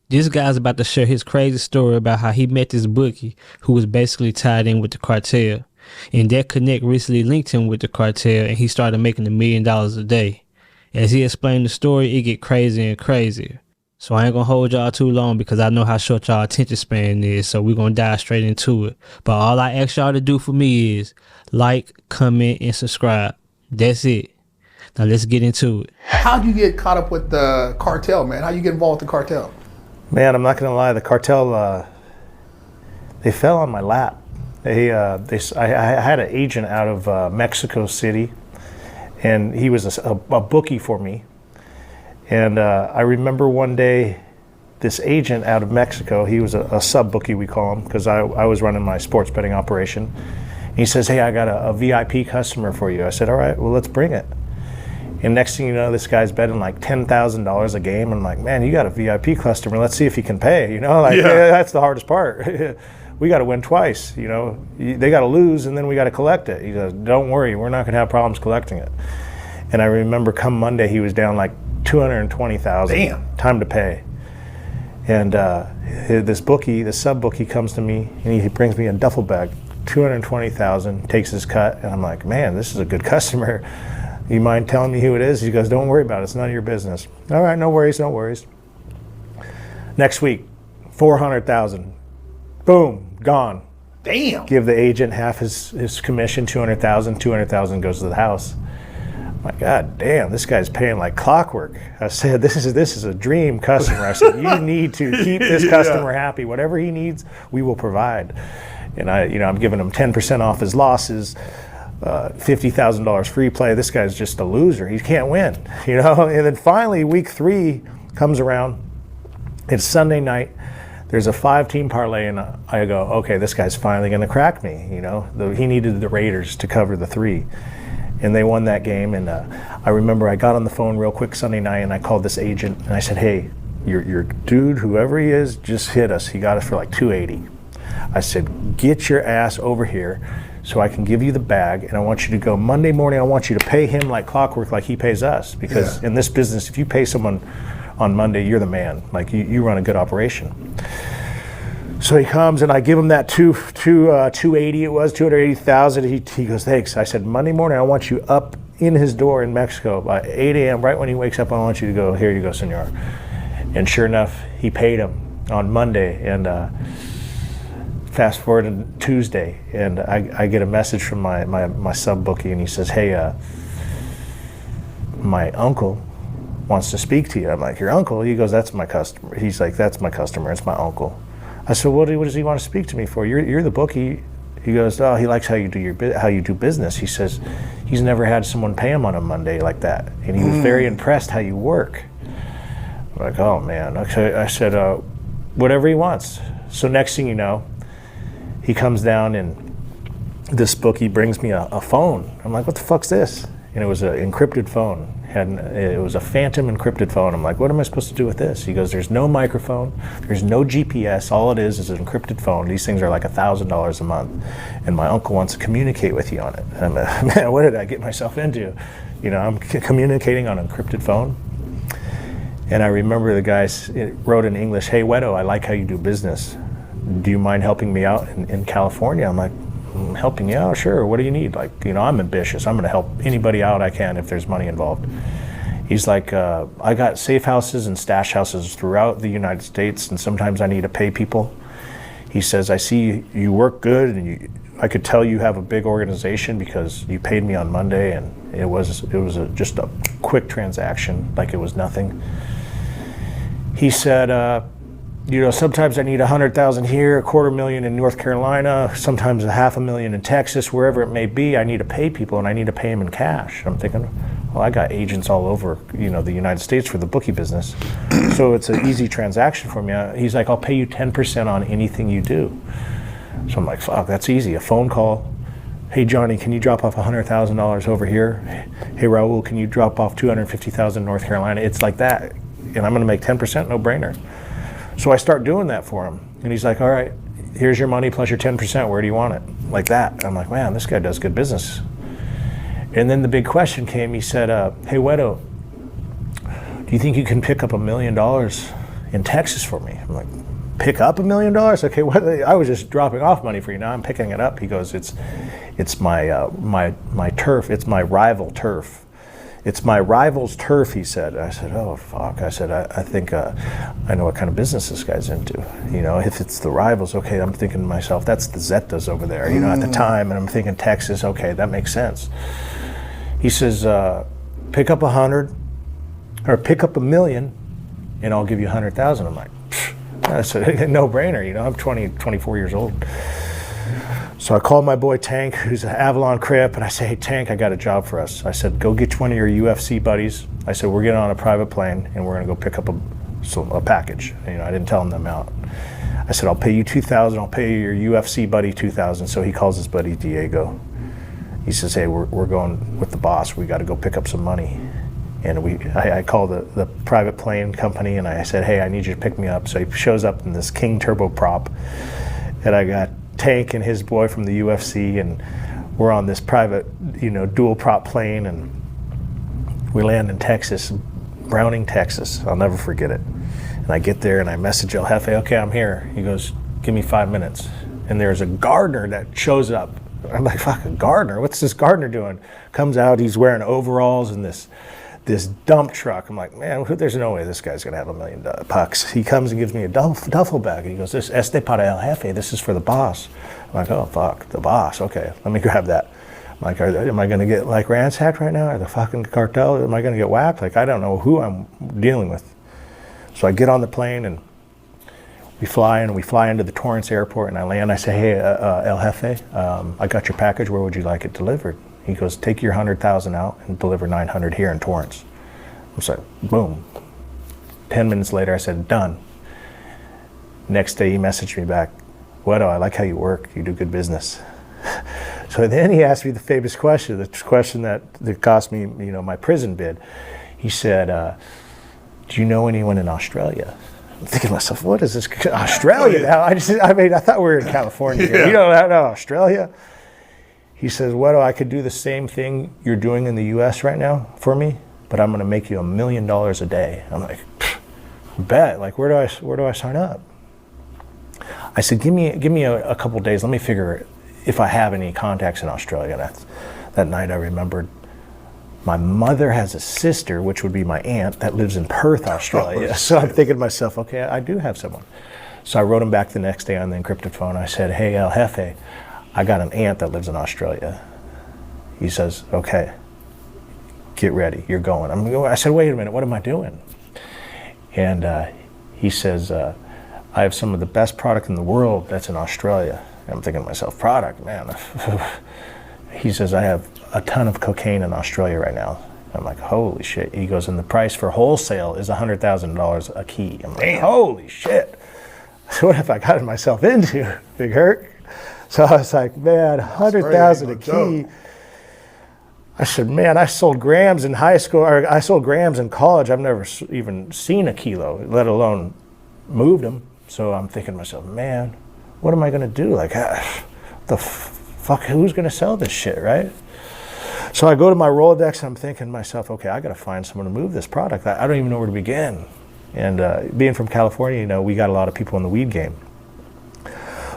This guy's about to share his crazy story about how he met this bookie who was basically tied in with the cartel. And that connect recently linked him with the cartel and he started making $1 million a day. As he explained the story, it get crazier and crazier. So I ain't gonna hold y'all too long because I know how short y'all attention span is, so we're gonna dive straight into it. But all I ask y'all to do for me is like, comment, and subscribe. That's it. Now let's get into it. How'd you get caught up with the cartel, man? How'd you get involved with the cartel? Man, I'm not gonna lie. The cartel, they fell on my lap. I had an agent out of Mexico City, and he was a bookie for me. And I remember one day, this agent out of Mexico, he was a sub bookie, we call him, because I was running my sports betting operation. He says, "Hey, I got a VIP customer for you." I said, "All right, well, let's bring it." And next thing you know, this guy's betting like $10,000 a game. I'm like, "Man, you got a VIP customer. Let's see if he can pay." You know, like that's the hardest part. We got to win twice. You know, they got to lose, and then we got to collect it. He goes, "Don't worry, we're not going to have problems collecting it." And I remember come Monday, he was down like 220,000. Damn. Time to pay. And this sub bookie comes to me, and he brings me a duffel bag, 220,000, takes his cut, and I'm like, "Man, this is a good customer. You mind telling me who it is?" He goes, "Don't worry about it. It's none of your business." All right, no worries, no worries. Next week, 400,000. Boom, gone. Damn. Give the agent half his commission, 200,000. 200,000 goes to the house. My God damn, this guy's paying like clockwork. I said, this is a dream customer. I said, you need to keep this customer happy. Whatever he needs, we will provide. And I'm giving him 10% off his losses. $50,000 free play. This guy's just a loser. He can't win, you know. And then finally, week 3 comes around. It's Sunday night. There's a 5-team parlay, and I go, okay, this guy's finally going to crack me. You know, he needed the Raiders to cover the 3, and they won that game. And I remember I got on the phone real quick Sunday night, and I called this agent, and I said, "Hey, your dude, whoever he is, just hit us. He got us for like 280. I said, "Get your ass over here so I can give you the bag, and I want you to go Monday morning. I want you to pay him like clockwork, like he pays us, because in this business, if you pay someone on Monday, you're the man. Like you run a good operation." So he comes, and I give him that 280. It was 280,000. He goes, "Thanks." I said, "Monday morning, I want you up in his door in Mexico by 8 a.m. Right when he wakes up, I want you to go. Here you go, senor." And sure enough, he paid him on Monday, and fast forward to Tuesday, and I get a message from my sub bookie, and he says, "Hey, my uncle wants to speak to you." I'm like, "Your uncle?" He goes, "That's my customer." He's like, "That's my customer. It's my uncle." I said, what does he want to speak to me for? You're the bookie. He goes, "Oh, he likes how you do business." He says he's never had someone pay him on a Monday like that, and he was very impressed how you work. I'm like, "Oh man." I said, whatever he wants. So next thing you know, he comes down, and this bookie brings me a phone. I'm like, "What the fuck's this?" And it was an encrypted phone. It was a phantom encrypted phone. I'm like, "What am I supposed to do with this?" He goes, "There's no microphone. There's no GPS. All it is an encrypted phone. These things are like $1,000 a month. And my uncle wants to communicate with you on it." And I'm like, man, what did I get myself into? You know, I'm communicating on an encrypted phone. And I remember the guys wrote in English, "Hey, Wedo, I like how you do business. Do you mind helping me out in California?" I'm like, "Helping you out? Sure. What do you need?" Like, I'm ambitious. I'm going to help anybody out I can if there's money involved. He's like, "I got safe houses and stash houses throughout the United States, and sometimes I need to pay people." He says, "I see you work good, and I could tell you have a big organization because you paid me on Monday, and it was just a quick transaction, like it was nothing." He said, "Sometimes I need 100,000 here, $250,000 in North Carolina, sometimes $500,000 in Texas, wherever it may be. I need to pay people, and I need to pay them in cash." I'm thinking, well, I got agents all over, the United States for the bookie business, so it's an easy transaction for me. He's like, "I'll pay you 10% on anything you do." So I'm like, fuck, that's easy. A phone call. "Hey, Johnny, can you drop off $100,000 over here? Hey, Raul, can you drop off $250,000 in North Carolina?" It's like that, and I'm going to make 10%, no brainer. So I start doing that for him, and he's like, "All right, here's your money plus your 10%. Where do you want it?" Like that. I'm like, man, this guy does good business. And then the big question came. He said, "Hey, Wedo, do you think you can pick up $1 million in Texas for me. I'm like, pick up $1 million? Okay, what? I was just dropping off money for you. Now I'm picking it up. He goes, it's my turf. It's my rival turf. It's my rival's turf, he said. I said, oh, fuck. I said, I think I know what kind of business this guy's into. You know, if it's the rivals, okay, I'm thinking to myself, that's the Zetas over there, you know, at the time. And I'm thinking Texas, okay, that makes sense. He says, pick up 100, or pick up $1 million, and I'll give you 100,000. I'm like, that's a no-brainer, you know, I'm 24 years old. So I called my boy Tank, who's an Avalon Crip, and I say, hey, Tank, I got a job for us. I said, go get one of your UFC buddies. I said, we're getting on a private plane, and we're going to go pick up a package. You know, I didn't tell him the amount. I said, I'll pay you $2,000. I'll pay your UFC buddy $2,000. So he calls his buddy Diego. He says, hey, we're going with the boss. We got to go pick up some money. And I called the private plane company, and I said, hey, I need you to pick me up. So he shows up in this King turboprop, and I got Tank and his boy from the UFC, and we're on this private, you know, dual prop plane, and we land in Texas, Browning, Texas. I'll never forget it. And I get there and I message El Jefe, okay, I'm here. He goes, give me 5 minutes. And there's a gardener that shows up. I'm like, fuck, a gardener? What's this gardener doing? Comes out, he's wearing overalls and this dump truck. I'm like, man, there's no way this guy's gonna have $1 million bucks. He comes and gives me a duffel bag. He goes, this este para el jefe. This is for the boss. I'm like, oh fuck, the boss. Okay, let me grab that. I'm like, am I gonna get like ransacked right now? Or the fucking cartel? Am I gonna get whacked? Like, I don't know who I'm dealing with. So I get on the plane and we fly into the Torrance airport, and I land. I say, hey, El Jefe, I got your package. Where would you like it delivered? He goes, take your 100,000 out and deliver 900 here in Torrance. I was like, boom. 10 minutes later, I said, done. Next day, he messaged me back, Wedo, I like how you work. You do good business. So then he asked me the famous question, the question that cost me, you know, my prison bid. He said, do you know anyone in Australia? I'm thinking to myself, what is this, Australia now? I thought we were in California. Yeah. You don't know Australia? He says, Wedo, I could do the same thing you're doing in the U.S. right now for me, but I'm going to make you $1 million a day. I'm like, bet. Like, where do I sign up? I said, give me a couple days. Let me figure if I have any contacts in Australia. That night, I remembered my mother has a sister, which would be my aunt, that lives in Perth, Australia. So I'm thinking to myself, okay, I do have someone. So I wrote him back the next day on the encrypted phone. I said, hey, El Jefe, I got an aunt that lives in Australia. He says, okay, get ready, you're going. I said, wait a minute, what am I doing? And he says, I have some of the best product in the world that's in Australia. And I'm thinking to myself, product, man. He says, I have a ton of cocaine in Australia right now. I'm like, holy shit. He goes, and the price for wholesale is $100,000 a key. I'm like, damn. Holy shit. What have I gotten myself into, Big Herc? So I was like, man, 100,000 a key. I said, man, I sold grams in high school, or I sold grams in college. I've never even seen a kilo, let alone moved them. So I'm thinking to myself, man, what am I going to do? Like, the fuck, who's going to sell this shit, right? So I go to my Rolodex and I'm thinking to myself, okay, I got to find someone to move this product. I don't even know where to begin. And being from California, you know, we got a lot of people in the weed game.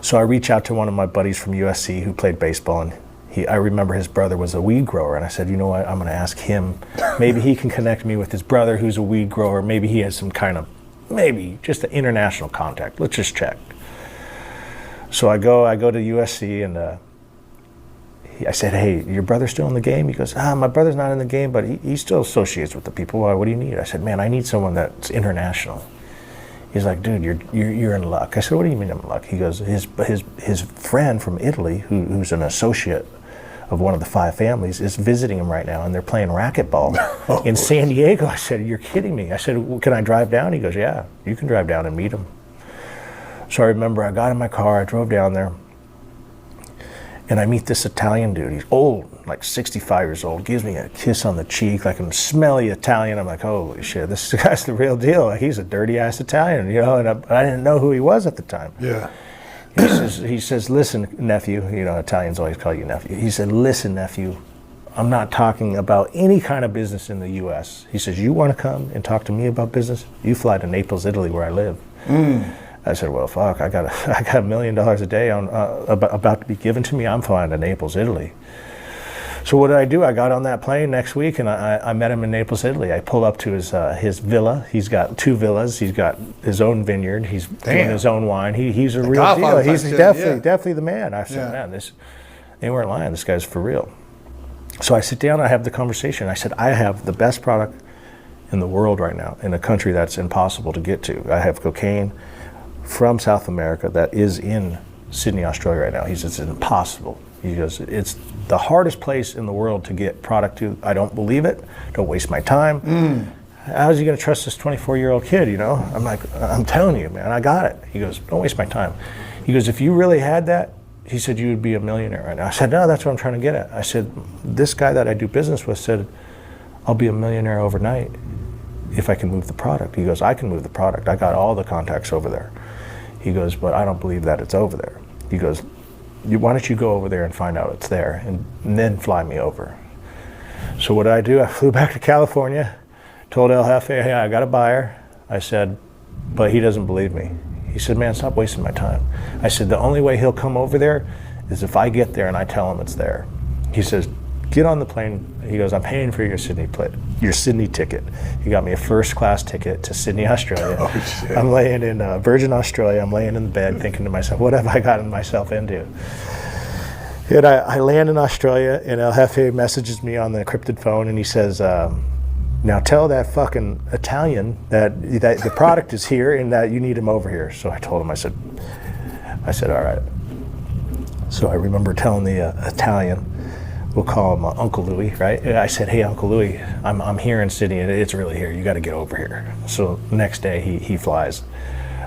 So I reach out to one of my buddies from USC who played baseball, and I remember his brother was a weed grower, and I said, you know what, I'm going to ask him. Maybe he can connect me with his brother who's a weed grower. Maybe he has some kind of, maybe just an international contact. Let's just check. So I go to USC, and I said, hey, your brother's still in the game? He goes, my brother's not in the game, but he still associates with the people. What do you need? I said, man, I need someone that's international. He's like, dude, you're in luck. I said, what do you mean I'm in luck? He goes, his friend from Italy, who's an associate of one of the 5 families, is visiting him right now, and they're playing racquetball in San Diego. I said, you're kidding me. I said, well, can I drive down? He goes, yeah, you can drive down and meet him. So I remember I got in my car, I drove down there, and I meet this Italian dude. He's old, like 65 years old, gives me a kiss on the cheek, like I'm smelly Italian. I'm like, holy shit, this guy's the real deal. Like, he's a dirty-ass Italian, you know, and I didn't know who he was at the time. Yeah. He says, listen, nephew, you know, Italians always call you nephew. He said, listen, nephew, I'm not talking about any kind of business in the U.S. He says, you want to come and talk to me about business? You fly to Naples, Italy, where I live. I said, well, fuck, I got $1 million a day on about to be given to me. I'm flying to Naples, Italy. So what did I do? I got on that plane next week, and I met him in Naples, Italy. I pull up to his villa. He's got 2 villas. He's got his own vineyard. He's doing his own wine. He's a real deal. He's definitely the man. I said, man, they weren't lying. This guy's for real. So I sit down, I have the conversation. I said, I have the best product in the world right now, in a country that's impossible to get to. I have cocaine from South America that is in Sydney, Australia right now. He says, it's impossible. He goes, it's the hardest place in the world to get product to. I don't believe it. Don't waste my time. How's he going to trust this 24-year-old kid, you know? I'm like, I'm telling you, man, I got it. He goes, don't waste my time. He goes, if you really had that, he said, you would be a millionaire right now. I said, no, that's what I'm trying to get at. I said, this guy that I do business with said, I'll be a millionaire overnight if I can move the product. He goes, I can move the product. I got all the contacts over there. He goes, but I don't believe that it's over there. He goes, why don't you go over there and find out it's there and then fly me over. So what did I do? I flew back to California, told El Jefe, hey, I got a buyer. I said, but he doesn't believe me. He said, man, stop wasting my time. I said, the only way he'll come over there is if I get there and I tell him it's there. He says, get on the plane. He goes, I'm paying for your Sydney ticket. He got me a first-class ticket to Sydney, Australia. Oh, shit. I'm laying in Virgin Australia. I'm laying in the bed thinking to myself, what have I gotten myself into? And I land in Australia, and El Jefe messages me on the encrypted phone, and he says, now tell that fucking Italian that the product is here and that you need him over here. So I told him, I said, all right. So I remember telling the Italian, we'll call him Uncle Louis, right? I said, hey, Uncle Louis, I'm here in Sydney, and it's really here. You got to get over here. So next day he flies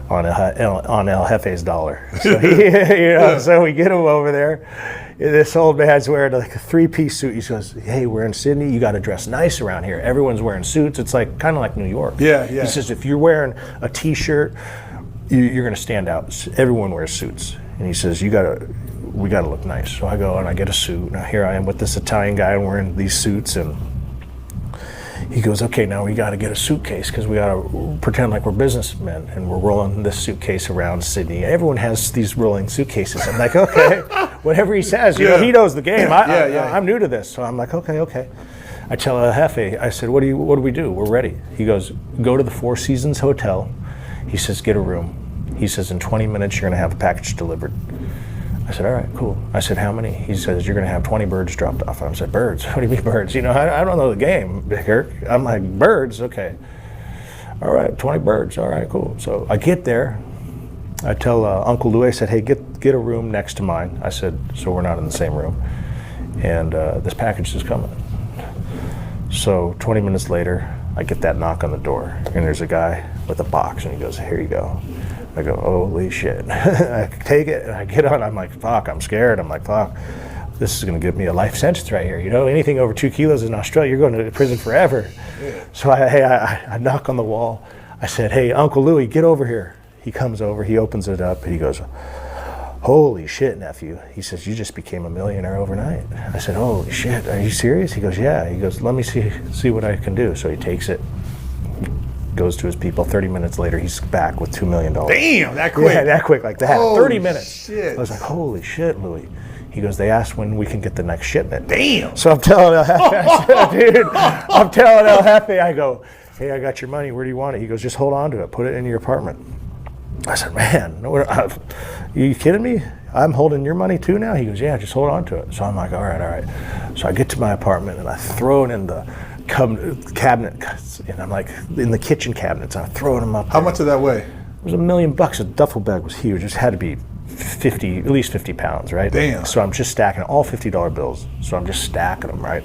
on El Jefe's dollar. So, so we get him over there. This old man's wearing like a 3-piece suit. He says, hey, we're in Sydney. You got to dress nice around here. Everyone's wearing suits. It's like kind of like New York. Yeah. He says, if you're wearing a T-shirt, you're going to stand out. Everyone wears suits. And he says, we got to look nice. So I go and I get a suit. Now here I am with this Italian guy wearing these suits, and he goes, okay, now we got to get a suitcase because we got to pretend like we're businessmen, and we're rolling this suitcase around Sydney. Everyone has these rolling suitcases. I'm like, okay, whatever he says, you know, he knows the game. I'm new to this, so I'm like, okay. I tell El Jefe, I said, what do we do? We're ready. He goes, go to the Four Seasons Hotel. He says, get a room. He says, in 20 minutes, you're going to have a package delivered. I said, all right, cool. I said, how many? He says, you're going to have 20 birds dropped off. I said, birds? What do you mean birds? You know, I don't know the game, Kirk. I'm like, birds? Okay. All right, 20 birds. All right, cool. So I get there. I tell Uncle Louis, I said, hey, get a room next to mine. I said, so we're not in the same room. And this package is coming. So 20 minutes later, I get that knock on the door, and there's a guy with a box, and he goes, here you go. I go, holy shit. I take it, and I get on. I'm like, fuck, I'm scared. I'm like, fuck, this is going to give me a life sentence right here. You know, anything over 2 kilos in Australia, you're going to prison forever. Yeah. So I knock on the wall. I said, hey, Uncle Louis, get over here. He comes over, he opens it up, and he goes, holy shit, nephew. He says, you just became a millionaire overnight. I said, holy shit, are you serious? He goes, yeah. He goes, let me see what I can do. So he takes it, goes to his people. 30 minutes later, he's back with $2 million. Damn, that quick. Yeah, that quick, like that. Holy 30 minutes. Shit. I was like, holy shit, Louis. He goes, they asked when we can get the next shipment. Damn. So I'm telling El Jefe, dude, I'm telling El Jefe, I go, hey, I got your money. Where do you want it? He goes, just hold on to it. Put it in your apartment. I said, man, are you kidding me? I'm holding your money too now? He goes, yeah, just hold on to it. So I'm like, all right. So I get to my apartment and I throw it in the cabinet, and I'm like in the kitchen cabinets. I'm throwing them up. How much did that weigh? It was $1 million. The duffel bag was huge. It just had to be at least 50 pounds, right? Damn. So I'm just stacking all $50 bills. So I'm just stacking them, right?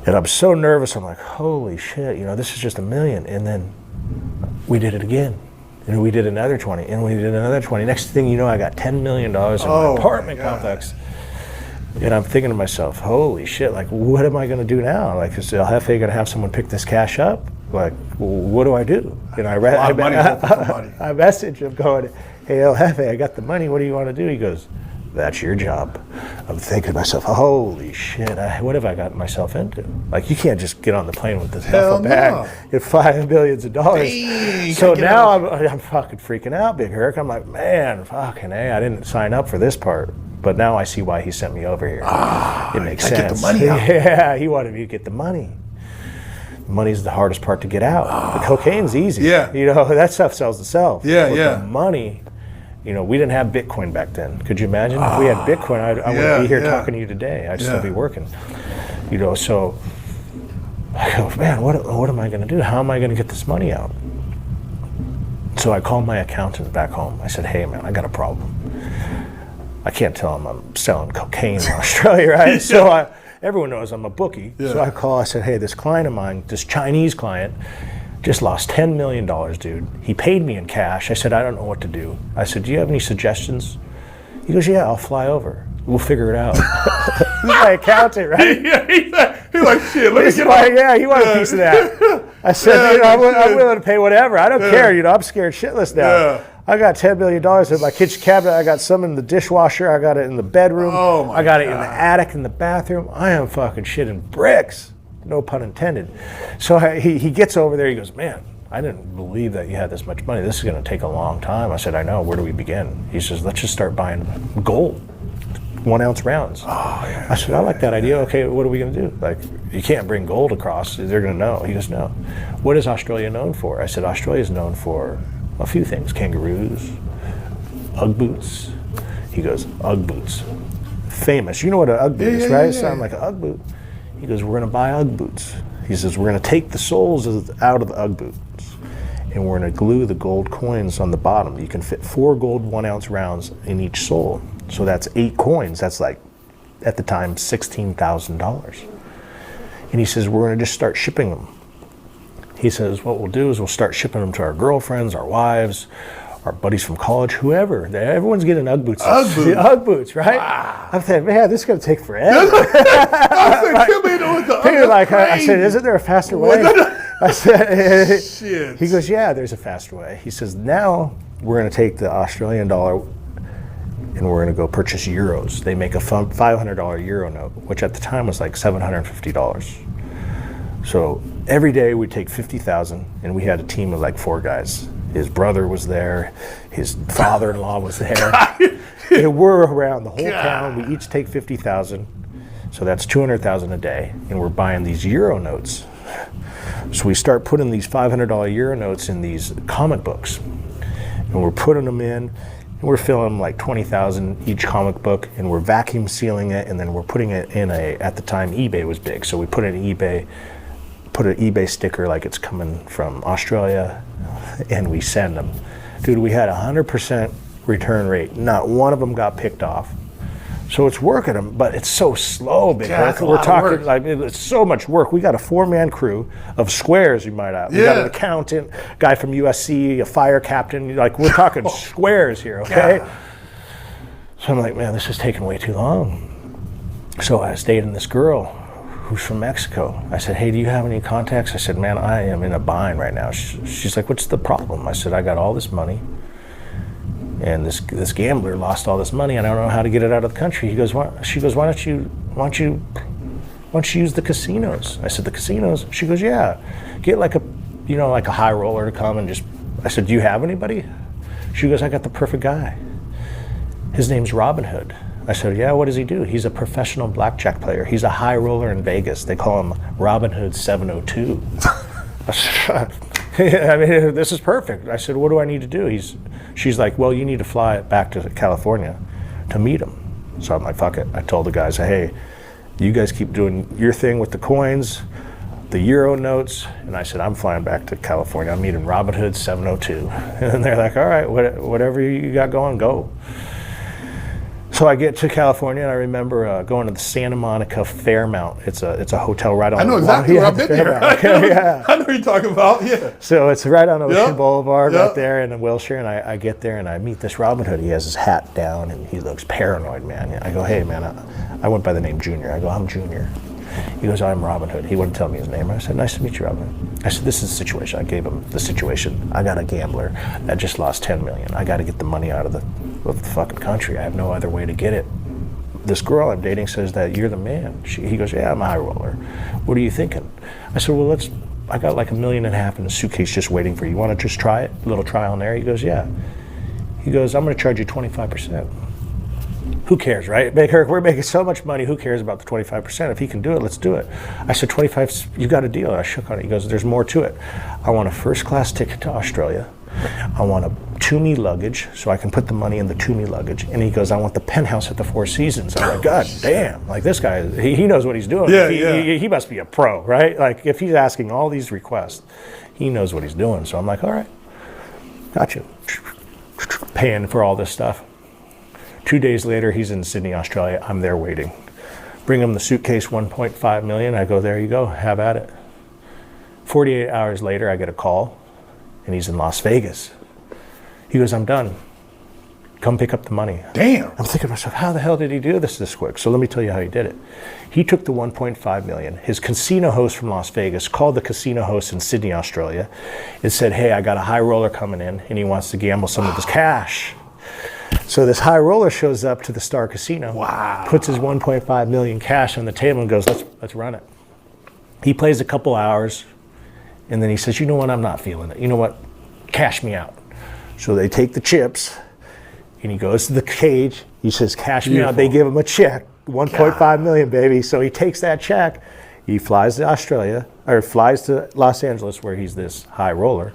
And I'm so nervous. I'm like, holy shit, you know, this is just $1 million. And then we did it again. And we did another 20, and we did another 20. Next thing you know, I got $10 million in my apartment complex. And I'm thinking to myself, holy shit, like, what am I going to do now? Like, is El Jefe going to have someone pick this cash up? Like, what do I do? And I message him going, hey, El Jefe, I got the money. What do you want to do? He goes, That's your job. I'm thinking to myself, holy shit, what have I gotten myself into? Like, you can't just get on the plane with this duffel bag and $5 billion. Dang, so now I'm fucking freaking out, Big Herc. I'm like, man, fucking A, I didn't sign up for this part. But now I see why he sent me over here. It makes sense. Get the money out. Yeah, he wanted me to get the money. Money's the hardest part to get out. The cocaine's easy. Yeah. You know, that stuff sells itself. Yeah, but yeah. the money, you know, we didn't have Bitcoin back then. Could you imagine? If we had Bitcoin, I wouldn't be here talking to you today. I'd still be working. You know, so I go, man, what am I going to do? How am I going to get this money out? So I called my accountant back home. I said, hey, man, I got a problem. I can't tell him I'm selling cocaine in Australia, right? So everyone knows I'm a bookie. Yeah. So I said, hey, this client of mine, this Chinese client, just lost $10 million, dude. He paid me in cash. I said, I don't know what to do. I said, do you have any suggestions? He goes, yeah, I'll fly over. We'll figure it out. He's my accountant, right? He's like, shit, let me get on. Yeah, he wanted a piece of that. I said, you know, I'm willing to pay whatever. I don't care, you know, I'm scared shitless now. Yeah. I got $10 million in my kitchen cabinet. I got some in the dishwasher. I got it in the bedroom. I got it in the attic, in the bathroom. I am fucking shitting bricks. No pun intended. So he gets over there. He goes, man, I didn't believe that you had this much money. This is going to take a long time. I said, I know. Where do we begin? He says, let's just start buying gold, 1 ounce rounds. I said, I like that idea. Okay, what are we going to do? Like, you can't bring gold across. They're going to know. He goes, no. What is Australia known for? I said, Australia is known for a few things: kangaroos, Ugg boots. He goes, Ugg boots, famous. You know what an Ugg boot is, right? Yeah. Sound like an Ugg boot. He goes, we're going to buy Ugg boots. He says, we're going to take the soles out of the Ugg boots, and we're going to glue the gold coins on the bottom. You can fit 4 gold 1 ounce rounds in each sole. So that's 8 coins. That's like, at the time, $16,000. And he says, we're going to just start shipping them. He says, what we'll do is we'll start shipping them to our girlfriends, our wives, our buddies from college, whoever. Everyone's getting Ugg boots. Ugg boots, right? Wow. I'm thinking, man, this is going to take forever. I said, isn't there a faster way? I said, shit. He goes, yeah, there's a faster way. He says, now we're going to take the Australian dollar and we're going to go purchase euros. They make a $500 euro note, which at the time was like $750. So every day we'd take 50,000, and we had a team of like 4 guys. His brother was there, his father-in-law was there. And we're around the whole town. We each take 50,000, so that's 200,000 a day, and we're buying these euro notes. So we start putting these $500 euro notes in these comic books, and we're putting them in. And we're filling like 20,000 each comic book, and we're vacuum sealing it, and then we're putting it in at the time eBay was big, so we put it in eBay. Put an eBay sticker like it's coming from Australia, and we send them. Dude, we had 100% return rate. Not one of them got picked off. So it's working, but it's so slow, big. We're talking like it's so much work. We got a 4-man crew of squares, you might have. We got an accountant, guy from USC, a fire captain. Like, we're talking squares here, okay? So I'm like, man, this is taking way too long. So I stayed in this girl who's from Mexico. I said, hey, do you have any contacts? I said, man, I am in a bind right now. She's like, what's the problem? I said, I got all this money, and this gambler lost all this money, and I don't know how to get it out of the country. She goes, why don't you use the casinos? I said, the casinos? She goes, yeah. Get like a high roller to come and just. I said, do you have anybody? She goes, I got the perfect guy. His name's Robin Hood. I said, yeah, what does he do? He's a professional blackjack player. He's a high roller in Vegas. They call him Robin Hood 702. I mean, this is perfect. I said, what do I need to do? She's like, well, you need to fly back to California to meet him. So I'm like, fuck it. I told the guys, hey, you guys keep doing your thing with the coins, the euro notes. And I said, I'm flying back to California. I'm meeting Robin Hood 702. And they're like, all right, whatever you got going, go. So I get to California, and I remember going to the Santa Monica Fairmount. It's a hotel right on. I know exactly where I've been there. I know what you're talking about. Yeah. So it's right on Ocean Boulevard, right there in Wilshire. And I get there, and I meet this Robin Hood. He has his hat down, and he looks paranoid, man. I go, hey, man, I went by the name Junior. I go, I'm Junior. He goes, I'm Robin Hood. He wouldn't tell me his name. I said, nice to meet you, Robin Hood. I said, this is the situation. I gave him the situation. I got a gambler that just lost $10 million. I got to get the money out of of the fucking country. I have no other way to get it. This girl I'm dating says that you're the man. He goes, yeah, I'm a high roller. What are you thinking? I said, well, I got like $1.5 million in a suitcase just waiting for you. You want to just try it? A little trial and error? He goes, yeah. He goes, I'm going to charge you 25%. Who cares, right? We're making so much money. Who cares about the 25%? If he can do it, let's do it. I said, 25, you got a deal. I shook on it. He goes, there's more to it. I want a first class ticket to Australia. I want a to-me luggage so I can put the money in the to-me luggage. And he goes, I want the penthouse at the Four Seasons. I'm like, God damn, like this guy, he knows what he's doing. He must be a pro, right? Like if he's asking all these requests, he knows what he's doing. So I'm like, all right, got you. Paying for all this stuff. 2 days later, he's in Sydney, Australia. I'm there waiting. Bring him the suitcase, 1.5 million. I go, there you go, have at it. 48 hours later, I get a call, and he's in Las Vegas. He goes, I'm done. Come pick up the money. Damn. I'm thinking to myself, how the hell did he do this quick? So let me tell you how he did it. He took the 1.5 million. His casino host from Las Vegas called the casino host in Sydney, Australia, and said, hey, I got a high roller coming in, and he wants to gamble some of his cash. So this high roller shows up to the Star Casino, puts his 1.5 million cash on the table and goes, let's run it. He plays a couple hours, and then he says, you know what, I'm not feeling it. You know what, cash me out. So they take the chips, and he goes to the cage. He says, cash me out. They give him a check, 1.5 million, baby. So he takes that check. He flies to Australia, or flies to Los Angeles, where he's this high roller.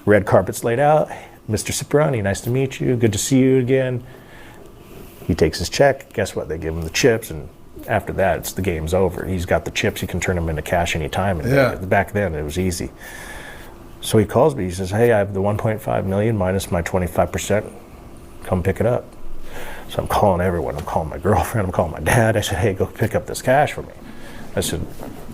Red carpet's laid out. Mr. Cipriani, nice to meet you. Good to see you again. He takes his check. Guess what? They give him the chips, and after that, it's the game's over. He's got the chips. He can turn them into cash anytime. And back then, it was easy. So he calls me. He says, hey, I have the 1.5 million minus my 25%. Come pick it up. So I'm calling everyone. I'm calling my girlfriend. I'm calling my dad. I said, hey, go pick up this cash for me. I said,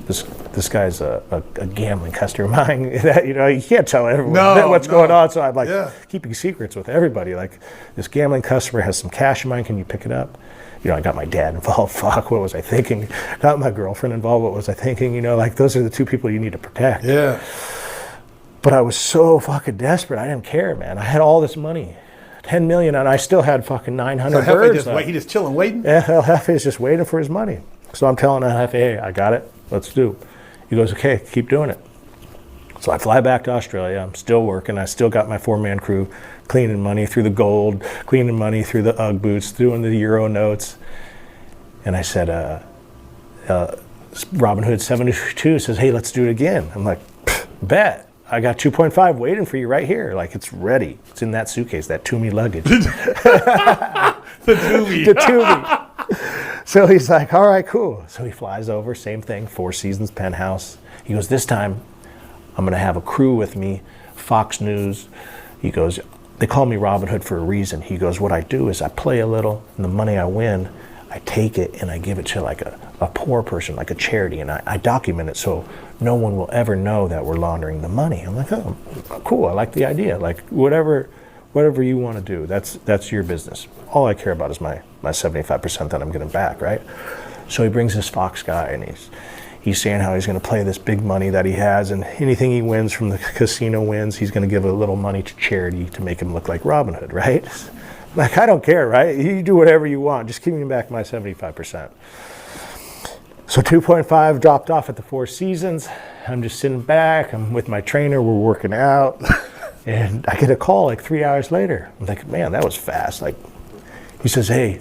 this guy's a gambling customer of mine. You can't tell everyone what's going on. So I'm like keeping secrets with everybody. Like, this gambling customer has some cash in mine. Can you pick it up? I got my dad involved. Fuck, what was I thinking? Got my girlfriend involved. What was I thinking? Like, those are the two people you need to protect. Yeah. But I was so fucking desperate. I didn't care, man. I had all this money. 10 million, and I still had fucking 900 birds. He just chilling, waiting? Yeah, El Jefe's just waiting for his money. So I'm telling El Jefe, hey, I got it. Let's do. He goes, okay, keep doing it. So I fly back to Australia. I'm still working. I still got my 4-man crew cleaning money through the gold, cleaning money through the UGG boots, doing the Euro notes. And I said, Robin Hood 72 says, hey, let's do it again. I'm like, bet. I got 2.5 waiting for you right here. Like, it's ready. It's in that suitcase, that to-me luggage. The to-me. The to-me. So he's like, all right, cool. So he flies over, same thing, Four Seasons penthouse. He goes, this time I'm going to have a crew with me, Fox News. He goes, they call me Robin Hood for a reason. He goes, what I do is I play a little, and the money I win, I take it and I give it to like a poor person, like a charity, and I document it so no one will ever know that we're laundering the money. I'm like, oh, cool, I like the idea. Like, whatever you want to do, that's your business. All I care about is my 75% that I'm getting back, right? So he brings this Fox guy, and he's saying how he's going to play this big money that he has, and anything he wins from the casino wins, he's going to give a little money to charity to make him look like Robin Hood, right? Like, I don't care, right? You do whatever you want. Just give me back my 75%. So 2.5 dropped off at the Four Seasons. I'm just sitting back. I'm with my trainer. We're working out. And I get a call like 3 hours later. I'm like, man, that was fast. Like, he says, hey,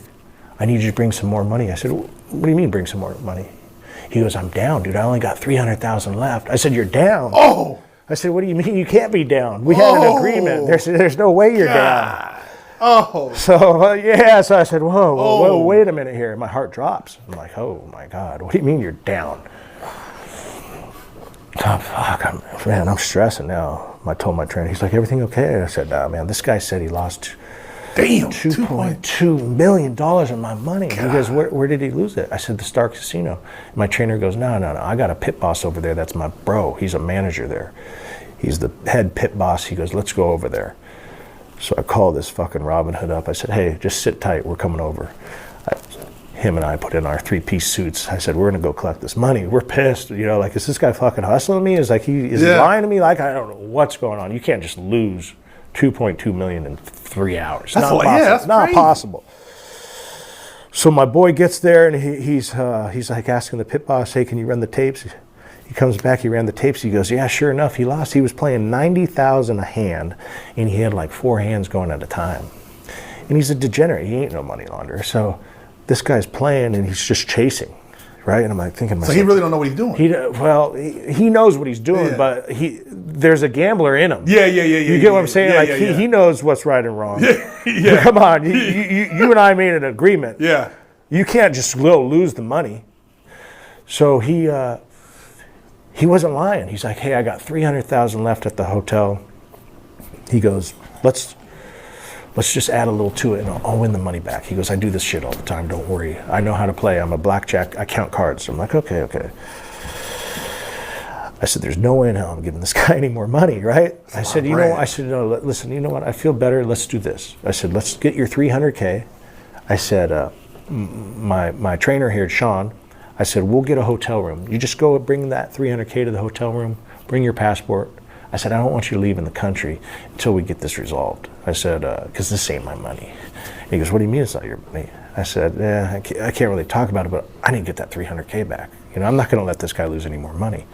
I need you to bring some more money. I said, what do you mean bring some more money? He goes, I'm down, dude. I only got 300,000 left. I said, you're down? Oh! I said, what do you mean? You can't be down. We had an agreement. There's no way you're down. Oh. So, so I said, whoa, wait a minute here. My heart drops. I'm like, oh my God, what do you mean you're down? Oh, fuck, man, I'm stressing now. I told my trainer, he's like, everything okay? And I said, nah, man, this guy said he lost $2.2 million of my money. God. He goes, where did he lose it? I said, the Star Casino. And my trainer goes, no, I got a pit boss over there. That's my bro. He's a manager there. He's the head pit boss. He goes, let's go over there. So I called this fucking Robin Hood up. I said, hey, just sit tight. We're coming over. Him and I put in our 3-piece suits. I said, we're going to go collect this money. We're pissed. Like, is this guy fucking hustling me? Is he lying to me? Like, I don't know what's going on. You can't just lose $2.2 million in 3 hours. That's not like, possible. yeah, that's not crazy. possible. So my boy gets there and he's like asking the pit boss, hey, can you run the tapes? He comes back, he ran the tapes. He goes, yeah, sure enough, he lost. He was playing 90,000 a hand, and he had like 4 hands going at a time. And he's a degenerate. He ain't no money launderer. So this guy's playing, and he's just chasing, right? And I'm like thinking to myself, So he really don't know what he's doing. He knows what he's doing, Yeah. but there's a gambler in him. Yeah. You get what I'm saying? Yeah, he knows what's right and wrong. Yeah. Come on, you and I made an agreement. Yeah. You can't just lose the money. So he wasn't lying. He's like, hey, I got 300,000 left at the hotel. He goes, let's just add a little to it and I'll win the money back. He goes, I do this shit all the time. Don't worry. I know how to play. I'm a blackjack. I count cards. I'm like, okay. I said, there's no way in hell I'm giving this guy any more money, right? I said, no, listen, you know what? I feel better. Let's do this. I said, let's get your 300K. I said, my trainer here, Sean, I said, we'll get a hotel room. You just go bring that 300K to the hotel room, bring your passport. I said, I don't want you leaving the country until we get this resolved. I said, because this ain't my money. And he goes, what do you mean it's not your money? I said, yeah, I can't really talk about it, but I need to get that 300K back. You know, I'm not going to let this guy lose any more money.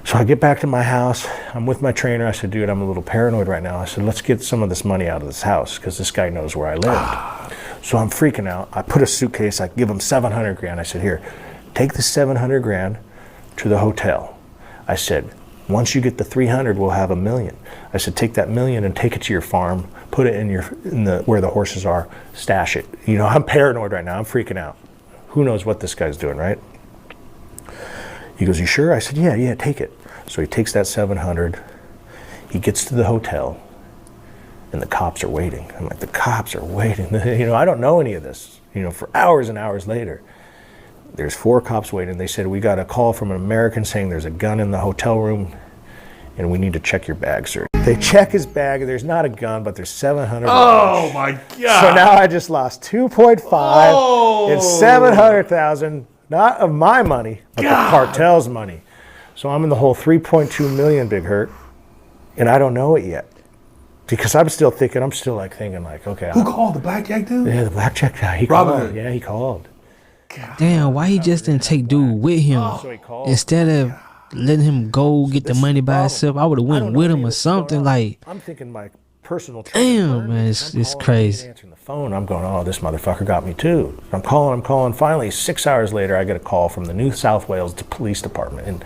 So I get back to my house. I'm with my trainer. I said, dude, I'm a little paranoid right now. I said, let's get some of this money out of this house because this guy knows where I lived. So I'm freaking out. I put a suitcase. I give him 700 grand. I said, here, take the 700 grand to the hotel. I said, once you get the 300, we'll have $1 million. I said, take that $1 million and take it to your farm, put it in the where the horses are, stash it. You know, I'm paranoid right now. I'm freaking out. Who knows what this guy's doing, right? He goes, you sure? I said, yeah, take it. So he takes that 700. He gets to the hotel, and the cops are waiting. I'm like, the cops are waiting. You know, I don't know any of this. You know, for hours and hours later, there's 4 cops waiting. They said, we got a call from an American saying there's a gun in the hotel room, and we need to check your bag, sir. They check his bag. There's not a gun, but there's 700. Oh my God. So now I just lost 2.5 and 700,000, not of my money, but the cartel's money. So I'm in the whole 3.2 million, Big Hurt, and I don't know it yet. Because I'm still thinking, okay. Who called? The blackjack dude? Yeah, the blackjack guy. He Robin called. Hood. Yeah, he called. Damn, why he just didn't take dude with him So he called. instead of letting him go get the money by himself? I would have went with him or something. Like, I'm thinking my personal damn, man, it's crazy. Answering the phone, I'm going, oh, this motherfucker got me too. I'm calling. Finally, 6 hours later, I get a call from the New South Wales Police Department. And,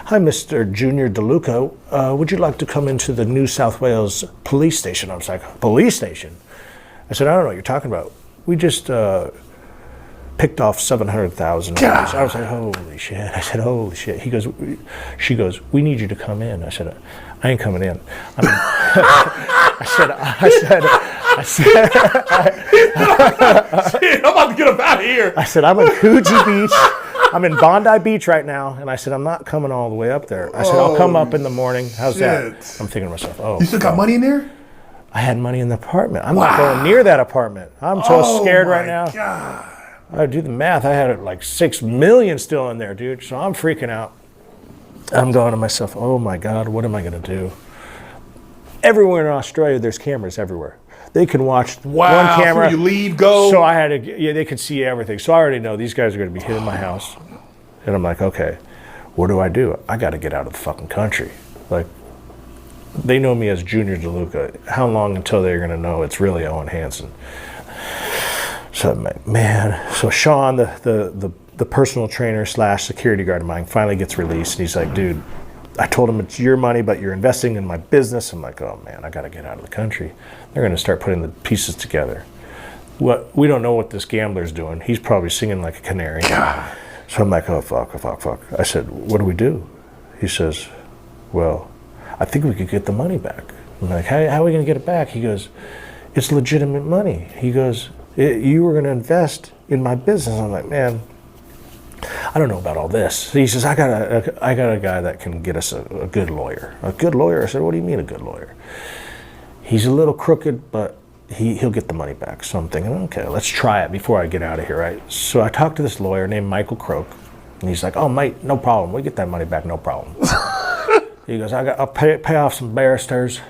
hi, Mr. Junior DeLuca. Would you like to come into the New South Wales police station? I was like, police station? I said, I don't know what you're talking about. We just picked off 700,000. I was like, holy shit. I said, holy shit. She goes, we need you to come in. I said, I ain't coming in. I mean, Shit, I'm about to get up out of here. I said, I'm in Coogee Beach. I'm in Bondi Beach right now. And I said, I'm not coming all the way up there. I said, I'll come up in the morning. How's that? Shit. I'm thinking to myself, oh. You still got money in there? I had money in the apartment. I'm not going near that apartment. I'm so scared right now. God. I do the math. I had like 6 million still in there, dude. So I'm freaking out. I'm going to myself, oh my God, what am I going to do? Everywhere in Australia, there's cameras everywhere. They can watch one camera. So you leave, go. So I had to, yeah, they could see everything. So I already know these guys are going to be hitting my house. And I'm like, okay, what do? I got to get out of the fucking country. Like, they know me as Junior DeLuca. How long until they're going to know it's really Owen Hansen? So I'm like, man. So Sean, the personal trainer / security guard of mine, finally gets released. And he's like, dude, I told him it's your money, but you're investing in my business. I'm like, oh man, I got to get out of the country. They're going to start putting the pieces together. We don't know what this gambler's doing. He's probably singing like a canary. God. So I'm like, oh, fuck. I said, what do we do? He says, well, I think we could get the money back. I'm like, how are we going to get it back? He goes, it's legitimate money. He goes, you were going to invest in my business. I'm like, man, I don't know about all this. He says, I got a guy that can get us a good lawyer. A good lawyer? I said, what do you mean a good lawyer? He's a little crooked, but he'll get the money back. So I'm thinking, okay, let's try it before I get out of here, right? So I talked to this lawyer named Michael Croak, and he's like, oh, mate, no problem. We get that money back, no problem. He goes, I'll pay off some barristers,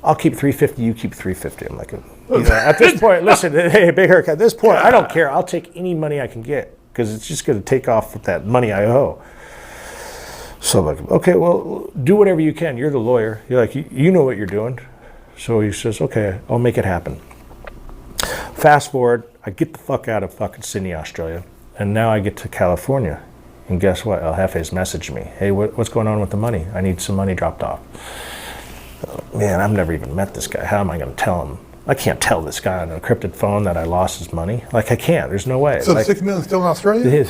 I'll keep 350, you keep 350. I'm like, at this point, listen, hey, Big Herc, at this point, I don't care. I'll take any money I can get because it's just going to take off with that money I owe. So I'm like, okay, well, do whatever you can. You're the lawyer. You're like, you know what you're doing. So he says, okay, I'll make it happen. Fast forward, I get the fuck out of fucking Sydney, Australia, and now I get to California. And guess what? El Jefe's messaged me. Hey, what's going on with the money? I need some money dropped off. Man, I've never even met this guy. How am I going to tell him? I can't tell this guy on an encrypted phone that I lost his money. Like, I can't. There's no way. So like, the $6 million is still in Australia?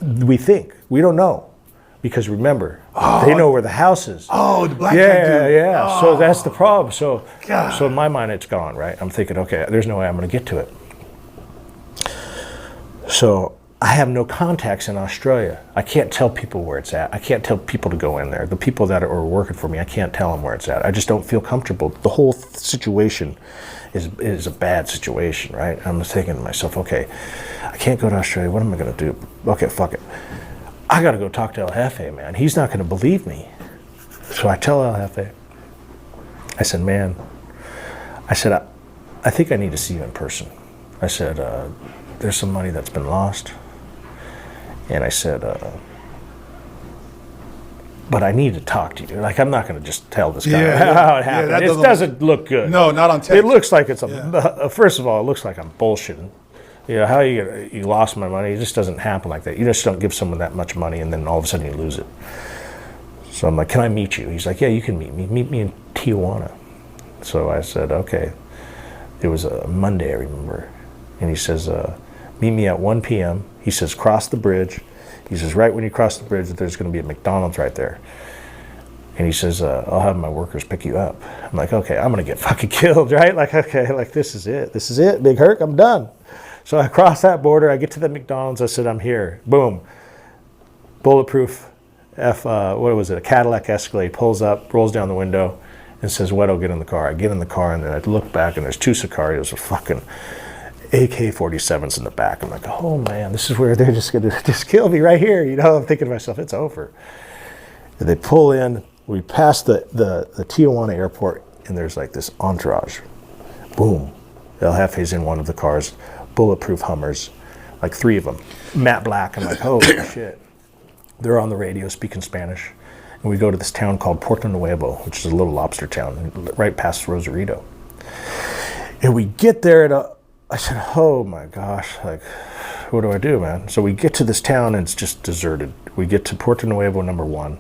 We think. We don't know. Because remember, they know where the house is. Oh, the black yeah, dude. yeah. Oh. So that's the problem. So God. in my mind, it's gone, right? I'm thinking, okay, there's no way I'm going to get to it. So I have no contacts in Australia. I can't tell people where it's at. I can't tell people to go in there. The people that are working for me, I can't tell them where it's at. I just don't feel comfortable. The whole situation is a bad situation, right? I'm just thinking to myself, okay, I can't go to Australia. What am I going to do? Okay, fuck it. I got to go talk to El Jefe, man. He's not going to believe me. So I tell El Jefe, I said, man, I think I need to see you in person. I said, there's some money that's been lost. And I said, but I need to talk to you. Like, I'm not going to just tell this guy how it happened. It doesn't look good. No, not on text. It looks like it's first of all, it looks like I'm bullshitting. You know, how you lost my money, it just doesn't happen like that. You just don't give someone that much money and then all of a sudden you lose it. So I'm like, can I meet you? He's like, yeah, you can meet me. Meet me in Tijuana. So I said, okay. It was a Monday, I remember. And he says, meet me at 1 p.m. He says, cross the bridge. He says, right when you cross the bridge, there's going to be a McDonald's right there. And he says, I'll have my workers pick you up. I'm like, okay, I'm going to get fucking killed, right? Like, okay, like this is it. This is it, Big Herc, I'm done. So I cross that border, I get to the McDonald's, I said, I'm here. Boom. Bulletproof, what was it, a Cadillac Escalade, pulls up, rolls down the window, and says, Wedo, get in the car. I get in the car, and then I look back, and there's 2 Sicarios with fucking AK-47s in the back. I'm like, oh man, this is where they're just going to just kill me right here. You know, I'm thinking to myself, it's over. And they pull in, we pass the Tijuana airport, and there's like this entourage. Boom. El Jefe's in one of the cars. Bulletproof Hummers, like 3 of them, matte black. I'm like, holy shit. They're on the radio speaking Spanish. And we go to this town called Puerto Nuevo, which is a little lobster town right past Rosarito. And we get there, and I said, oh my gosh, like, what do I do, man? So we get to this town, and it's just deserted. We get to Puerto Nuevo number 1,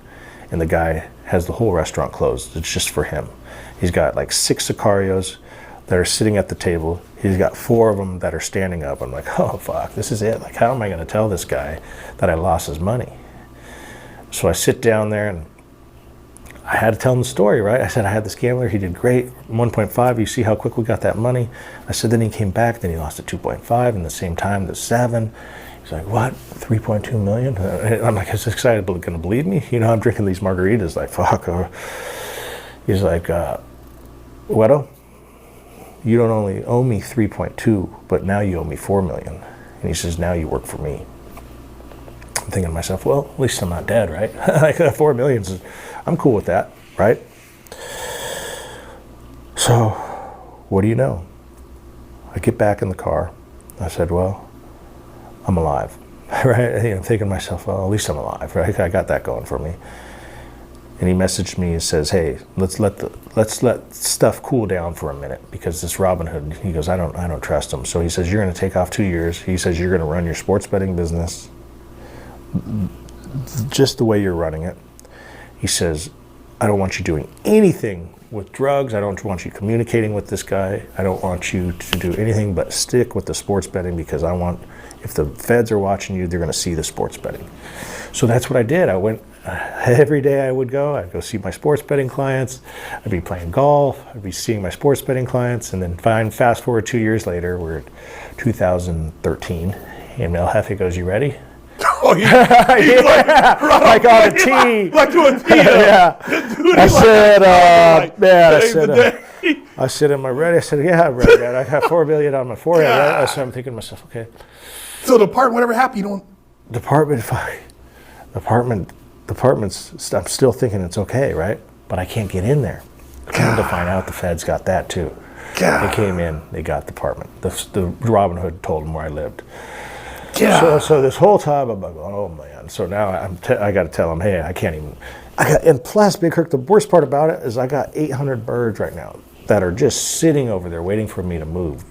and the guy has the whole restaurant closed. It's just for him. He's got like 6 Sicarios that are sitting at the table. He's got 4 of them that are standing up. I'm like, oh fuck, this is it. Like, how am I going to tell this guy that I lost his money? So I sit down there, and I had to tell him the story, right? I said, I had this gambler, he did great, 1.5, you see how quick we got that money? I said, then he came back, then he lost to 2.5, and the same time to 7. He's like, what, 3.2 million? And I'm like, is this guy going to believe me? You know, I'm drinking these margaritas, like, fuck. He's like, Wedo, you don't only owe me 3.2, but now you owe me 4 million. And he says, now you work for me. I'm thinking to myself, well, at least I'm not dead, right? Like 4 million, I'm cool with that, right? So, what do you know? I get back in the car. I said, well, I'm alive, right? You know, I'm thinking to myself, well, at least I'm alive, right? I got that going for me. And he messaged me and says, hey, let's let stuff cool down for a minute, because this Robin Hood, he goes, I don't trust him. So he says, you're going to take off 2 years. He says, you're going to run your sports betting business just the way you're running it. He says, I don't want you doing anything with drugs. I don't want you communicating with this guy. I don't want you to do anything but stick with the sports betting, because I want, if the feds are watching you, they're going to see the sports betting. So that's what I did. I went every day. I'd go see my sports betting clients. I'd be playing golf. I'd be seeing my sports betting clients. And then fast forward 2 years later, we're at 2013. And El Jefe goes, you ready? Oh, yeah, like on a tee. Like to a tee. Yeah. Dude, I said, man, I said, am I ready? I said, yeah, I'm ready. I got 4 million on my forehead. Right? So I'm thinking to myself, okay. So the department, whatever happened, you don't. Department's. I'm still thinking it's okay, right? But I can't get in there. Come to find out, the feds got that too. They came in, they got the apartment. The Robin Hood told them where I lived. So this whole time I'm like, oh man. So now I got to tell them, hey, I can't even. And plus, Big Kirk, the worst part about it is I got 800 birds right now that are just sitting over there waiting for me to move.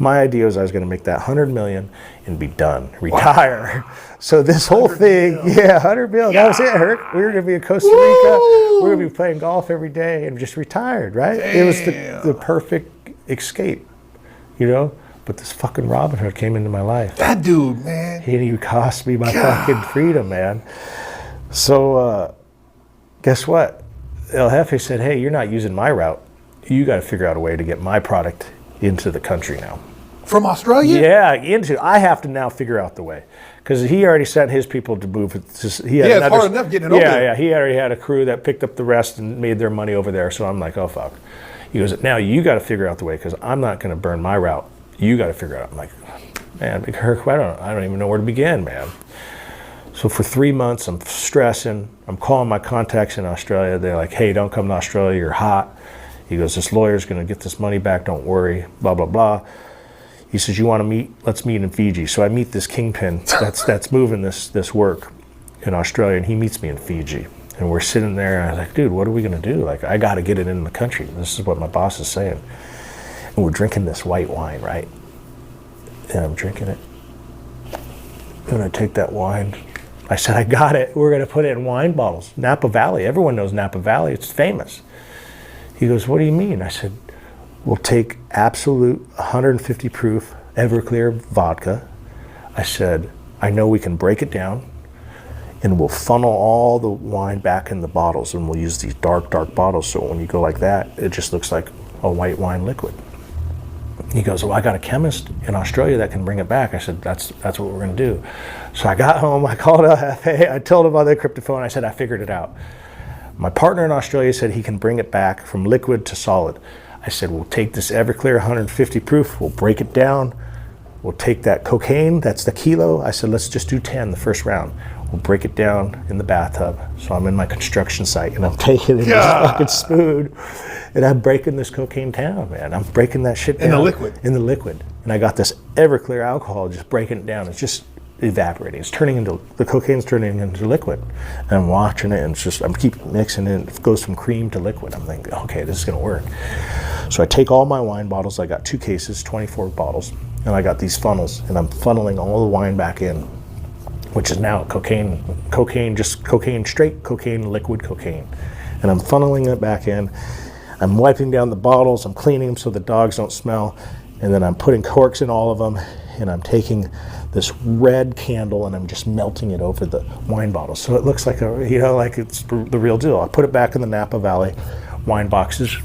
My idea was I was going to make that 100 million and be done, retire. Wow. So this whole thing, 100 million. That was it, Herc. We were going to be in Costa Rica. We were going to be playing golf every day and just retired, right? Damn. It was the perfect escape, But this fucking Robin Hood came into my life. That dude, man. He cost me my fucking freedom, man. So guess what? El Jefe said, hey, you're not using my route. You got to figure out a way to get my product into the country now. From Australia? Yeah, I have to now figure out the way. Because he already sent his people to move. It's hard enough getting it over there. Yeah, he already had a crew that picked up the rest and made their money over there. So I'm like, oh, fuck. He goes, now you got to figure out the way because I'm not going to burn my route. You got to figure it out. I'm like, man, Kirk, I don't even know where to begin, man. So for 3 months, I'm stressing. I'm calling my contacts in Australia. They're like, hey, don't come to Australia. You're hot. He goes, this lawyer's going to get this money back. Don't worry, blah, blah, blah. He says, you want to meet? Let's meet in Fiji. So I meet this kingpin that's moving this work in Australia, and he meets me in Fiji. And we're sitting there, and I'm like, dude, what are we going to do? Like, I got to get it in the country. This is what my boss is saying. And we're drinking this white wine, right? And I'm drinking it. And I take that wine. I said, I got it. We're going to put it in wine bottles. Napa Valley. Everyone knows Napa Valley. It's famous. He goes, what do you mean? I said, we'll take absolute 150 proof Everclear vodka. I said, I know we can break it down and we'll funnel all the wine back in the bottles and we'll use these dark bottles. So when you go like that, it just looks like a white wine liquid. He goes, well, I got a chemist in Australia that can bring it back. I said, that's what we're going to do. So I got home, I called LFA, I told him on the cryptophone, I said, I figured it out. My partner in Australia said he can bring it back from liquid to solid. I said, we'll take this Everclear 150 proof, we'll break it down, we'll take that cocaine, that's the kilo. I said, let's just do 10 the first round. We'll break it down in the bathtub. So I'm in my construction site and I'm taking it in this fucking spoon and I'm breaking this cocaine down, man. I'm breaking that shit down. In the liquid? In the liquid. And I got this Everclear alcohol just breaking it down. It's just evaporating. It's turning into, the cocaine's turning into liquid. And I'm watching it and it's just, I'm keep mixing it. It goes from cream to liquid. I'm thinking, okay, this is gonna work. So I take all my wine bottles. I got 2 cases, 24 bottles. And I got these funnels and I'm funneling all the wine back in, which is now cocaine, straight cocaine, liquid cocaine. And I'm funneling it back in. I'm wiping down the bottles. I'm cleaning them so the dogs don't smell. And then I'm putting corks in all of them. And I'm taking this red candle and I'm just melting it over the wine bottle. So it looks like like it's the real deal. I put it back in the Napa Valley wine boxes.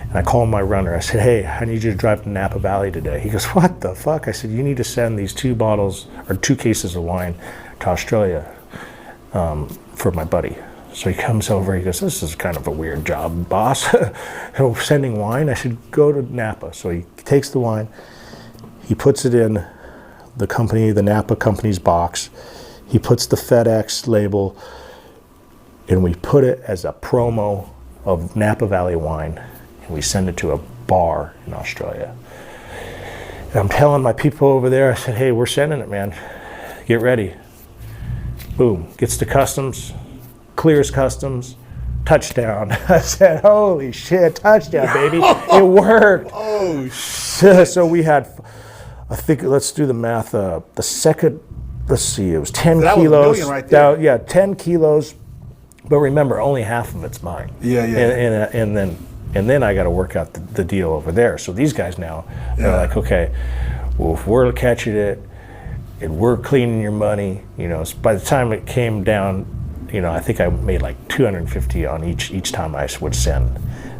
And I called my runner. I said, hey, I need you to drive to Napa Valley today. He goes, what the fuck? I said, you need to send these 2 bottles or 2 cases of wine to Australia for my buddy. So he comes over. He goes, this is kind of a weird job, boss. Sending wine? I said, go to Napa. So he takes the wine. He puts it in the Napa company's box. He puts the FedEx label. And we put it as a promo of Napa Valley wine. And we send it to a bar in Australia. And I'm telling my people over there, I said, hey, we're sending it, man. Get ready. Boom, gets to customs, clears customs, touchdown. I said, holy shit, touchdown, baby. It worked. Oh, shit. So we had, I think, let's do the math. The second, let's see, it was 10 that kilos. Was $1 million right there. Yeah, 10 kilos. But remember, only half of it's mine. Yeah. And then I got to work out the deal over there. So these guys now, they're like, okay, well, if we're catching it and we're cleaning your money, so by the time it came down, I think I made like 250 on each time I would send,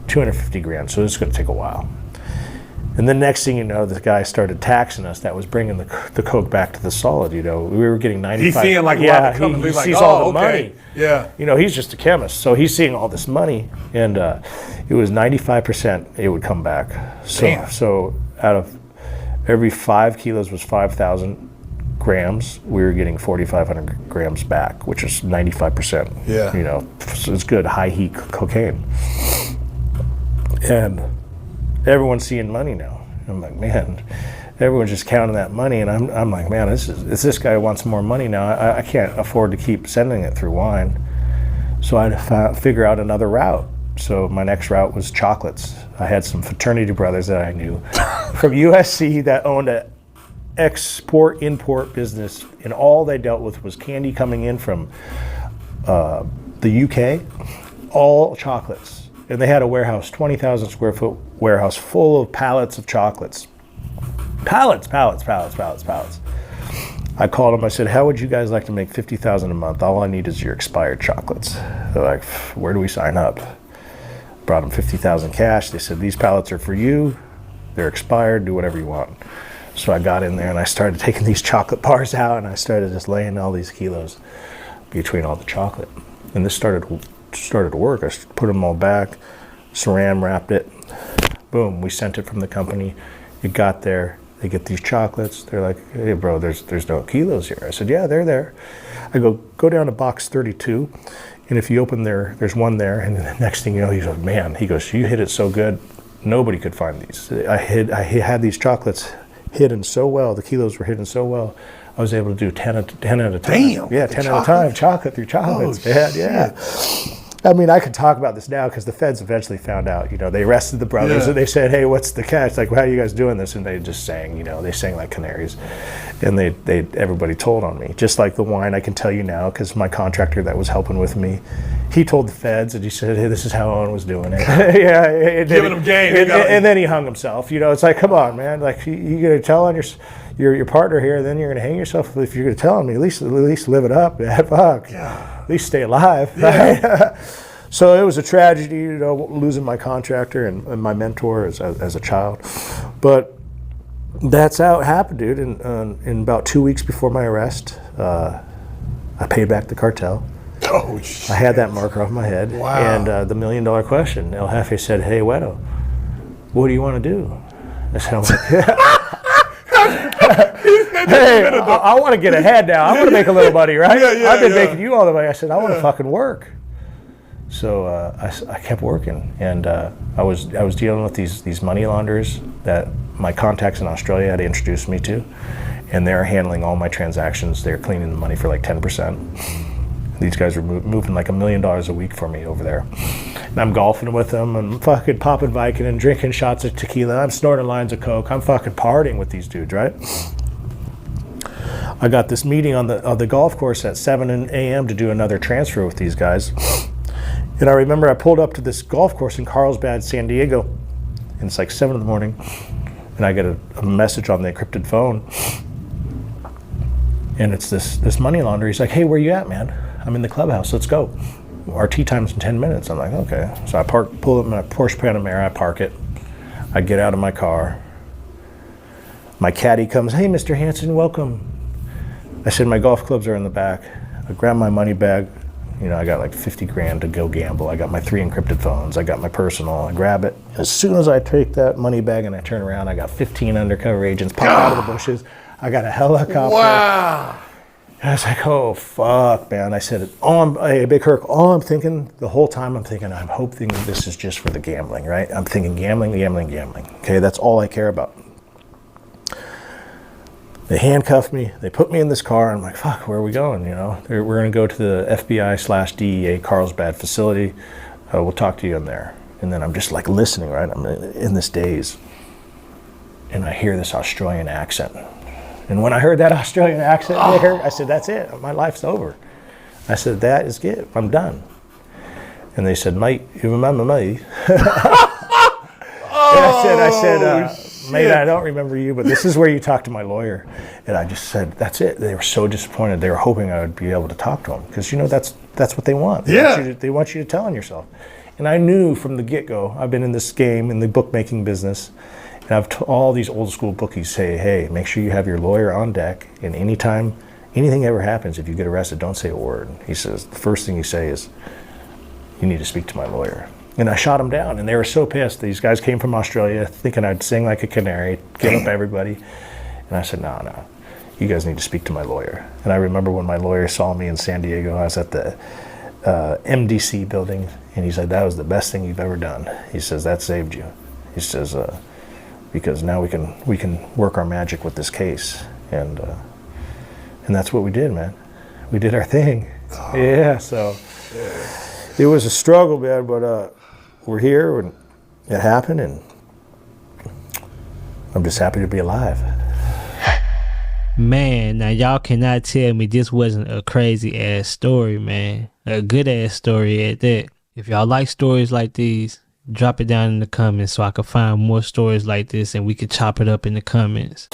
250 grand. So it's going to take a while. And then next thing you know, the guy started taxing us. That was bringing the coke back to the solid. We were getting 95. He's seeing like he sees all the money. Yeah. He's just a chemist, so he's seeing all this money, and it was 95%. It would come back. So out of every 5 kilos was 5,000 grams. We were getting 4,500 grams back, which is 95%. Yeah. So it's good high heat cocaine. And everyone's seeing money now. I'm like, man, everyone's just counting that money, and I'm like, man, this guy wants more money now. I can't afford to keep sending it through wine. So I had to figure out another route. So my next route was chocolates. I had some fraternity brothers that I knew from USC that owned a export-import business, and all they dealt with was candy coming in from the UK, all chocolates. And they had a warehouse, 20,000 square foot warehouse full of pallets of chocolates. Pallets. I called them, I said, how would you guys like to make $50,000 a month? All I need is your expired chocolates. They're like, where do we sign up? Brought them $50,000 cash. They said, these pallets are for you. They're expired, do whatever you want. So I got in there and I started taking these chocolate bars out, and I started just laying all these kilos between all the chocolate. And this started to work. I put them all back, saran wrapped it. Boom, we sent it from the company. It got there. They get these chocolates. They're like, hey, bro, there's no kilos here. I said, yeah, they're there. I go down to box 32, and if you open there, there's one there. And the next thing you know, he's like, man, he goes, you hit it so good, nobody could find these. I had these chocolates hidden so well, the kilos were hidden so well, I was able to do 10 at a time. Damn. Yeah, 10 at a time, chocolate through chocolates. Oh, man, yeah. I mean, I could talk about this now because the feds eventually found out. You know, they arrested the brothers and they said, hey, what's the catch? Like, well, how are you guys doing this? And they just sang, you know, they sang like canaries. And everybody told on me. Just like the wine, I can tell you now, because my contractor that was helping with me, he told the feds, and he said, hey, this is how Owen was doing it. Yeah. Giving him game. And then he hung himself. You know, it's like, come on, man. Like, you're going to tell on your partner here, then you're going to hang yourself. If you're going to tell him, at least live it up, man. Fuck. Yeah. At least stay alive. Yeah. Right? So it was a tragedy, you know, losing my contractor and my mentor as a child. But that's how it happened, dude. In about 2 weeks before my arrest, I paid back the cartel. Oh, shit. I had that marker off my head. Wow. And the $1 million question, El Jefe said, hey, Wedo, what do you want to do? I said, I'm like, hey, I want to get ahead now. I want to make a little money, right? I've been making you all the money. I said, I want to fucking work. So I kept working, and I was dealing with these money launderers that my contacts in Australia had introduced me to, and they're handling all my transactions. They're cleaning the money for like 10%. These guys were moving like $1 million a week for me over there. And I'm golfing with them and fucking popping Viking and drinking shots of tequila. I'm snorting lines of coke. I'm fucking partying with these dudes, right? I got this meeting on the golf course at 7 a.m. to do another transfer with these guys. And I remember I pulled up to this golf course in Carlsbad, San Diego, and it's like 7 in the morning, and I get a message on the encrypted phone, and it's this money launderer. He's like, hey, where you at, man? I'm in the clubhouse, let's go. Our tea time's in 10 minutes. I'm like, okay. So I pull up my Porsche Panamera, I park it, I get out of my car. My caddy comes, hey, Mr. Hanson, welcome. I said, my golf clubs are in the back. I grab my money bag. You know, I got like 50 grand to go gamble. I got my 3 encrypted phones. I got my personal. I grab it. As soon as I take that money bag and I turn around, I got 15 undercover agents pop out of the bushes. I got a helicopter. Wow. And I was like, oh, fuck, man. I said, hey, Big Herc, the whole time I'm hoping this is just for the gambling, right? I'm thinking gambling. Okay, that's all I care about. They handcuffed me, they put me in this car, and I'm like, fuck, where are we going, you know? We're going to go to the FBI/DEA Carlsbad facility. We'll talk to you in there. And then I'm just like listening, right? I'm in this daze. And I hear this Australian accent. And when I heard that Australian accent, I said, that's it, my life's over. I said, that is it, I'm done. And they said, mate, you remember me? I said, mate, I don't remember you, but this is where you talk to my lawyer. And I just said, that's it. They were so disappointed. They were hoping I would be able to talk to them because, you know, that's what they want. They want you to tell on yourself. And I knew from the get-go, I've been in this game, in the bookmaking business, and I've all these old school bookies say, hey, make sure you have your lawyer on deck, and anytime anything ever happens, if you get arrested, don't say a word. He says, the first thing you say is, you need to speak to my lawyer. And I shot them down, and they were so pissed. These guys came from Australia thinking I'd sing like a canary, get up everybody. And I said, no, you guys need to speak to my lawyer. And I remember when my lawyer saw me in San Diego, I was at the MDC building, And he said, that was the best thing you've ever done. He says, that saved you. He says, because now we can work our magic with this case. And that's what we did, man. We did our thing. Oh. Yeah, so it was a struggle, man, but we're here and it happened, and I'm just happy to be alive. Man, now y'all cannot tell me this wasn't a crazy ass story, man. A good ass story at that. If y'all like stories like these, drop it down in the comments so I can find more stories like this and we can chop it up in the comments.